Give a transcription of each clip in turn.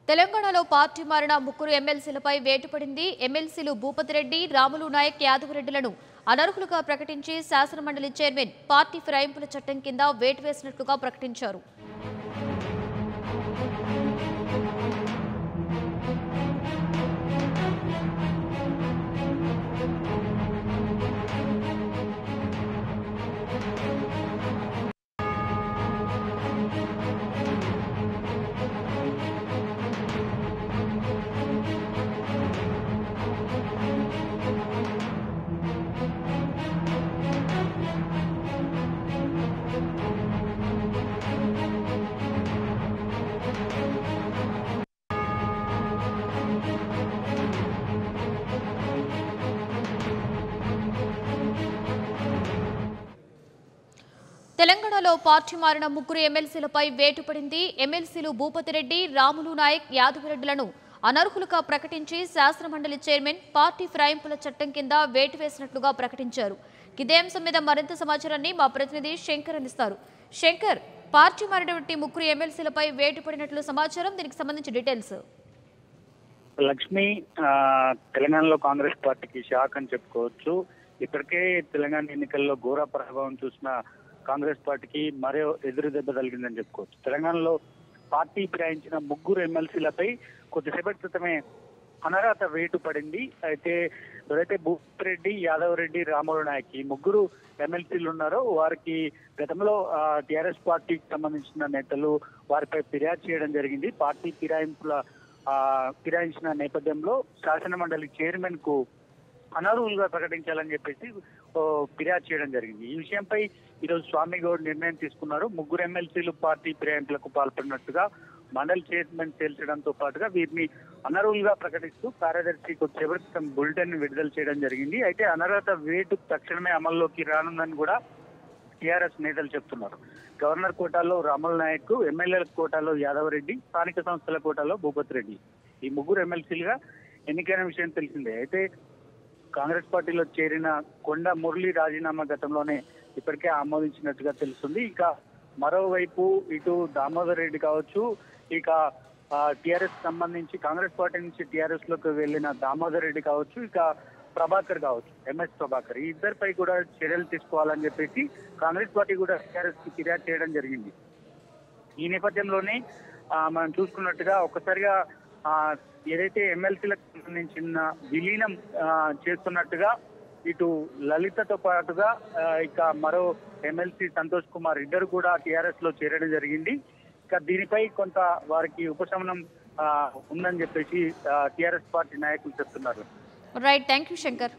తెలంగాణలో పార్టీ మారిన ముగ్గురు ఎమ్మెల్సీలపై వేటు పడింది. ఎమ్మెల్సీలు భూపతి రెడ్డి, రాములు నాయక్, యాదవరెడ్డిలను అనర్హులుగా ప్రకటించి శాసనమండలి చైర్మన్ పార్టీ ఫిరాయింపుల చట్టం కింద వేటు వేసినట్లుగా ప్రకటించారు. తెలంగాణలో పార్టీ మారిన ముగ్గురు ఎమ్మెల్సీలపై వేటు పడింది. ఎమ్మెల్సీలు భూపతి రెడ్డి, రాములు నాయక్, యాదవరెడ్డిలను అనర్హులుగా ప్రకటించి శాసనమండలి చైర్మన్ పార్టీ ఫిరాయింపుల చట్టం కింద వేటు వేసినట్లుగా ప్రకటించారు. ఇదే అంశం మీద మరింత సమాచారాన్ని మా ప్రతినిధి శంకర్ అందిస్తారు. శంకర్, పార్టీ మారినటువంటి ముగ్గురు ఎమ్మెల్సీలపై వేటు పడినట్లు సమాచారం, దీనికి సంబంధించి డీటెయిల్స్. లక్ష్మి, తెలంగాణలో కాంగ్రెస్ పార్టీకి షాక్ అని చెప్పుకోవచ్చు. ఇప్పటికే తెలంగాణ ఎన్నికల్లో ఘోర ప్రభావం చూసిన కాంగ్రెస్ పార్టీకి మరో ఎదురు దెబ్బ తగిలిందని చెప్పుకోవచ్చు. తెలంగాణలో పార్టీ ఫిరాయించిన ముగ్గురు ఎమ్మెల్సీలపై కొద్దిసేపటి క్రితమే అనర్హత వేటు పడింది. అయితే ఎవరైతే భూపతి రెడ్డి, యాదవ్ రెడ్డి, రాములు నాయక్ ఈ ముగ్గురు ఎమ్మెల్సీలు ఉన్నారో వారికి గతంలో టీఆర్ఎస్ పార్టీకి సంబంధించిన నేతలు వారిపై ఫిర్యాదు చేయడం జరిగింది. పార్టీ ఫిరాయించిన నేపథ్యంలో శాసన మండలి చైర్మన్ కు అనర్హులుగా ప్రకటించాలని చెప్పేసి ఫిర్యాదు చేయడం జరిగింది. ఈ విషయంపై ఈరోజు స్వామి గౌడ్ నిర్ణయం తీసుకున్నారు. ముగ్గురు ఎమ్మెల్సీలు పార్టీ ఫిరాయింపులకు పాల్పడినట్టుగా మండలి చైర్మన్ తేల్చడంతో పాటుగా వీరిని అనర్హులుగా ప్రకటిస్తూ కార్యదర్శి కొద్దిసేపటి బులెటిన్ విడుదల చేయడం జరిగింది. అయితే అనర్హత వేటు తక్షణమే అమల్లోకి రానుందని కూడా టీఆర్ఎస్ నేతలు చెప్తున్నారు. గవర్నర్ కోటాలో రాములు నాయక్, ఎమ్మెల్యేల కోటాలో యాదవ్ రెడ్డి, స్థానిక సంస్థల కోటాలో భూపతి రెడ్డి ఈ ముగ్గురు ఎమ్మెల్సీలుగా ఎన్నికైన విషయం తెలిసిందే. అయితే కాంగ్రెస్ పార్టీలో చేరిన కొండ మురళి రాజీనామా గతంలోనే ఇప్పటికే ఆమోదించినట్టుగా తెలుస్తుంది. ఇక మరోవైపు ఇటు దామోదర్ రెడ్డి కావచ్చు, ఇక టిఆర్ఎస్ సంబంధించి కాంగ్రెస్ పార్టీ నుంచి టిఆర్ఎస్ లోకి వెళ్లిన దామోదర్ రెడ్డి కావచ్చు, ఇక ప్రభాకర్ కావచ్చు, ఎంఎస్ ప్రభాకర్ ఈ ఇద్దరిపై కూడా చర్యలు తీసుకోవాలని చెప్పేసి కాంగ్రెస్ పార్టీ కూడా టిఆర్ఎస్ కి ఫిర్యాదు చేయడం జరిగింది. ఈ నేపథ్యంలోనే మనం చూసుకున్నట్టుగా ఒక్కసారిగా ఏదైతే ఎమ్మెల్సీలకు సంబంధించిన విలీనం చేస్తున్నట్టుగా ఇటు లలితతో పాటుగా ఇక మరో ఎమ్మెల్సీ సంతోష్ కుమార్ ఇద్దరు కూడా టిఆర్ఎస్ లో చేరడం జరిగింది. ఇక దీనిపై కొంత వారికి ఉపశమనం ఉందని చెప్పేసి టిఆర్ఎస్ పార్టీ నాయకులు చెప్తున్నారు. Right, thank you Shankar.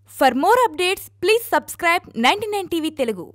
For more updates, please subscribe 99 TV Telugu.